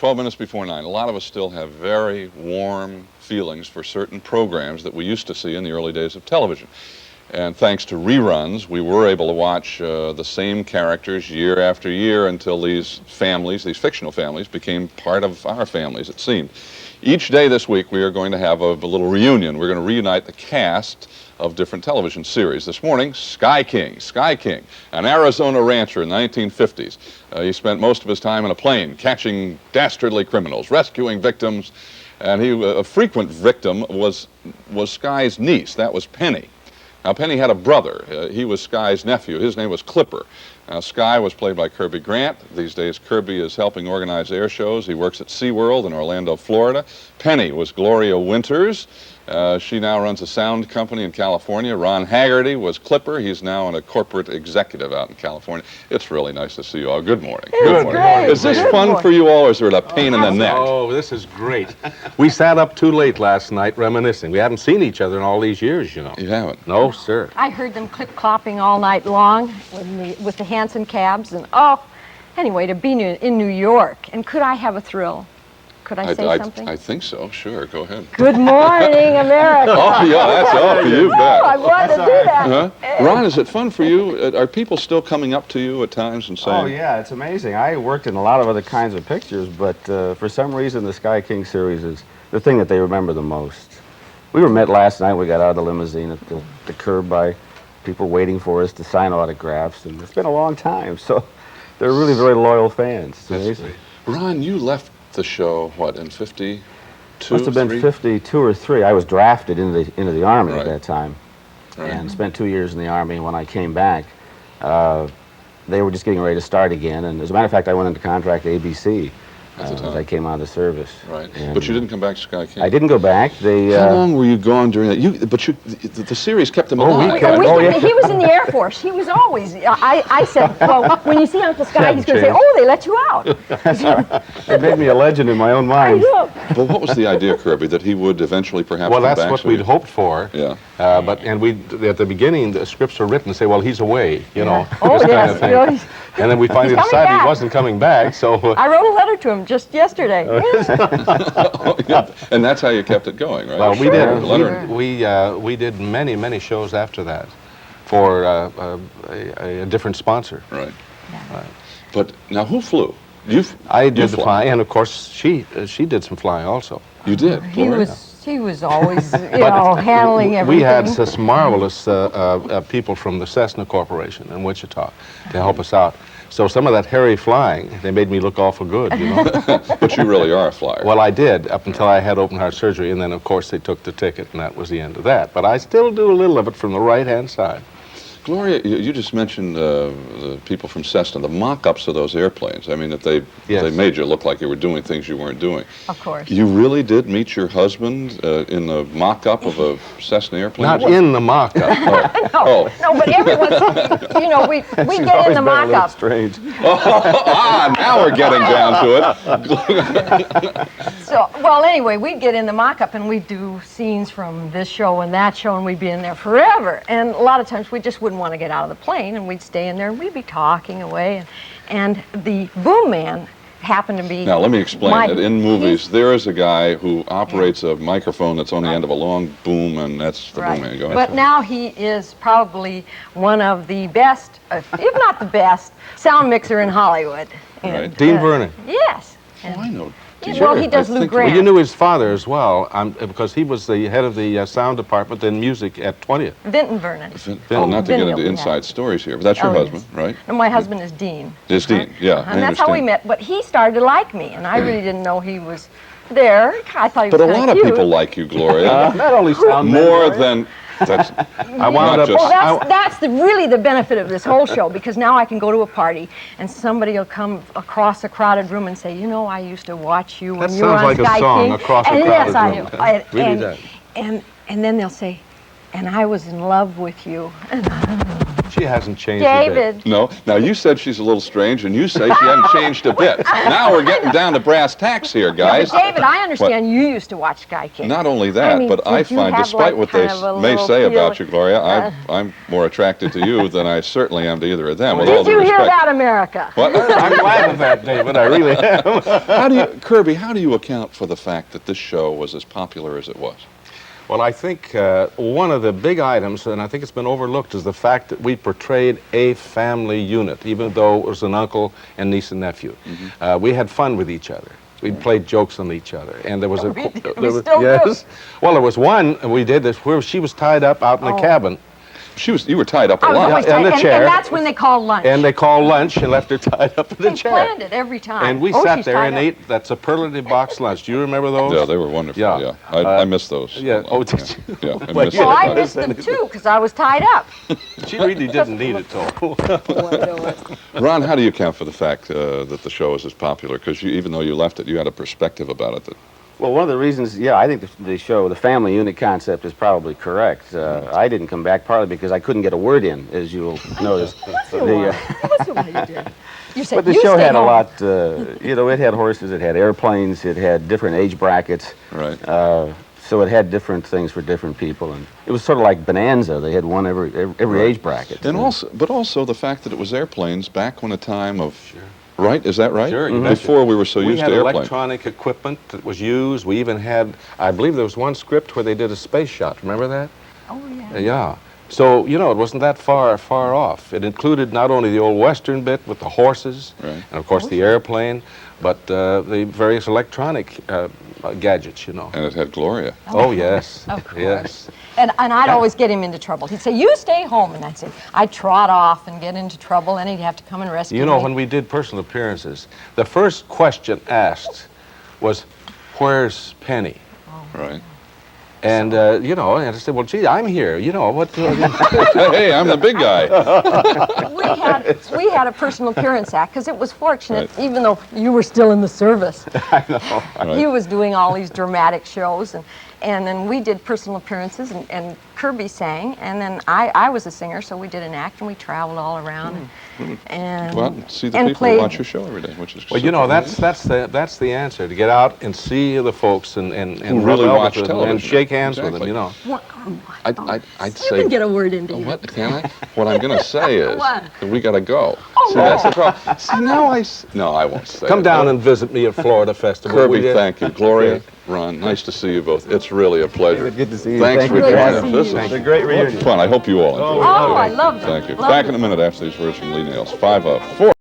12 minutes before 9. A lot of us still have very warm feelings for certain programs that we used to see in the early days of television. And thanks to reruns, we were able to watch the same characters year after year until these families, these fictional families, became part of our families, it seemed. Each day this week we are going to have a little reunion. We're going to reunite the cast of different television series. This morning, Sky King, an Arizona rancher in the 1950s. He spent most of his time in a plane catching dastardly criminals, rescuing victims, and a frequent victim was Sky's niece. That was Penny. Now, Penny had a brother. He was Sky's nephew. His name was Clipper. Now, Sky was played by Kirby Grant. These days, Kirby is helping organize air shows. He works at SeaWorld in Orlando, Florida. Penny was Gloria Winters. She now runs a sound company in California. Ron Haggerty was Clipper. He's now a corporate executive out in California. It's really nice to see you all. Good morning. Good morning. Great. Is this fun for you all, or is it a pain in the neck? Oh, this is great. We sat up too late last night reminiscing. We haven't seen each other in all these years, you know. You haven't? No, sir. I heard them clip-clopping all night long with the Hanson cabs, and anyway, to be in New York. And could I have a thrill? Could I say something? I think so. Sure, go ahead. Good morning, America. Oh, yeah, that's all you bet. I wanted to do that. Ron, is it fun for you? Are people still coming up to you at times and saying... Oh, yeah, it's amazing. I worked in a lot of other kinds of pictures, but for some reason the Sky King series is the thing that they remember the most. We were met last night. We got out of the limousine at the curb by people waiting for us to sign autographs, and it's been a long time, so they're really very loyal fans. It's amazing. Ron, you left the show, what, in 52? Must have been 52 or 3. I was drafted into the Army at that time, and spent 2 years in the Army. When I came back, they were just getting ready to start again, and as a matter of fact, I went into contract ABC as I came out of service. Right, but you didn't come back to Sky King. I didn't go back. How long were you gone during that? The series kept him alive. He was in the Air Force. He was always. I said, well, when you see Uncle Sky, he's going to say, oh, they let you out. It made me a legend in my own mind. I know. But what was the idea, Kirby, that he would eventually perhaps come back? Well, that's what we'd hoped for. Yeah. And we, at the beginning, the scripts were written to say, well, he's away, you know, Oh, this yes. kind of thing. And then we finally decided he wasn't coming back, so... I wrote a letter to him just yesterday. And that's how you kept it going, right? Well, we did many, many shows after that for a different sponsor. Right. Yeah. Right. But now, who flew? I did the flying, and of course, she did some flying also. You did? He was always, handling everything. We had such marvelous people from the Cessna Corporation in Wichita to help us out. So some of that hairy flying, they made me look awful good, you know. But you really are a flyer. Well, I did, up until I had open heart surgery, and then, of course, they took the ticket, and that was the end of that. But I still do a little of it from the right-hand side. Gloria, you just mentioned the people from Cessna, the mock-ups of those airplanes. I mean, that they made you look like you were doing things you weren't doing. Of course. You really did meet your husband in the mock-up of a Cessna airplane? Not in the mock-up. No, but everyone's, we get in the mock-up. Strange. Now we're getting down to it. So, well, anyway, we'd get in the mock-up and we'd do scenes from this show and that show, and we'd be in there forever. And a lot of times we just wouldn't want to get out of the plane, and we'd stay in there and we'd be talking away. And the boom man happened to be... Now, let me explain that in movies, there is a guy who operates a microphone that's on the end of a long boom, and that's the boom man. Go ahead. But now he is probably one of the best, if not the best, sound mixer in Hollywood. Right. Dean Vernon. Yes. Oh, I know. Well, he does Lou Grant. Well, you knew his father as well, because he was the head of the sound department in music at 20th. Vinton Vernon. Not to get into inside stories here, but that's your husband, right? No, my husband is Dean. Is Dean, yeah. And that's how we met. But he started to like me, and I really didn't know he was there. I thought he was But a lot of people like you, Gloria. Not only sound more than... That's really the benefit of this whole show, because now I can go to a party and somebody will come across a crowded room and say, I used to watch you when you were on Sky King. That sounds like a song, Across a Crowded Room. Yes, Really does. And then they'll say, and I was in love with you. She hasn't changed a bit. David. No. Now, you said she's a little strange, and you say she hadn't changed a bit. Now we're getting down to brass tacks here, guys. But David, I understand you used to watch Sky King. Not only that, I mean, but I did you find, have, despite like, what they kind of a may little say about feel- you, Gloria, I'm more attracted to you than I certainly am to either of them. With all Did due you hear respect. that, America? What? I'm glad of that, David. I really am. Kirby, how do you account for the fact that this show was as popular as it was? Well, I think one of the big items, and I think it's been overlooked, is the fact that we portrayed a family unit, even though it was an uncle and niece and nephew. We had fun with each other. We played jokes on each other, and there was We still do. yes. Well, there was one we did this where she was tied up out in the cabin, You were tied up a I was lot. always in the tight, chair. and that's when they call lunch. and they called lunch and left her tied up in the They chair. planned it every time. And we Oh, sat she's there tied and up. ate that superlative box lunch. Do you remember those? Yeah, they were wonderful. Yeah. I miss those. yeah. Oh, did yeah. Yeah, I Well, miss Well, those. I missed them too because I was tied up. She really didn't need it, though. Ron, how do you account for the fact that the show is as popular? Because even though you left it, you had a perspective about it that Well, one of the reasons, yeah, I think the show, the family unit concept is probably correct. I didn't come back partly because I couldn't get a word in, as you'll notice. What's the way you did? You said But the you show stay had home. a lot, you know, it had horses, it had airplanes, it had different age brackets. right. So it had different things for different people. And it was sort of like Bonanza. They had one every age bracket. And also the fact that it was airplanes back when a time of right, is that right? Sure, you betcha. Before we were so We used had to airplanes. electronic equipment that was used. We even had, I believe there was one script where they did a space shot. Remember that? Oh, yeah. Yeah. So, you know, it wasn't that far off. It included not only the old Western bit with the horses, Right. and of course the airplane, but the various electronic gadgets, you know. And it had Gloria. Oh, yes. Of course. Yes. And I'd always get him into trouble. He'd say, you stay home. And I'd say, I'd trot off and get into trouble, and he'd have to come and rescue You know, me. when we did personal appearances, the first question asked was, "Where's Penny?" Right. And, you know, and I said, well, gee, I'm here. You know, what? Hey, I'm the big guy. we had a personal appearance act because it was fortunate, Right. even though you were still in the service. I know. He was doing all these dramatic shows, and then we did personal appearances, and Kirby sang, and then I was a singer, so we did an act, and we traveled all around, and Well, see the and people who played. watch your show every day, which is Well, you know, that's the answer, to get out and see the folks and Who really rub watch elbows with them television. and shake hands with them, Exactly. you know. I'd You say. can get a word into you. What can I? What I'm going to say is What? that we got to go. See, that's the problem. See, now no, I won't say. Come it. down and visit me at Florida Festival. will Kirby, you? thank you. Gloria, Ron, nice to see you both. It's really a pleasure. Good to see you. Thanks Thank for you. Good to joining us. see This you. is It's a great reunion. fun. I hope you all enjoyed it. Oh, I loved it. Thank you. Loved Back it. in a minute after these words from Lee Nails. 5 of 4.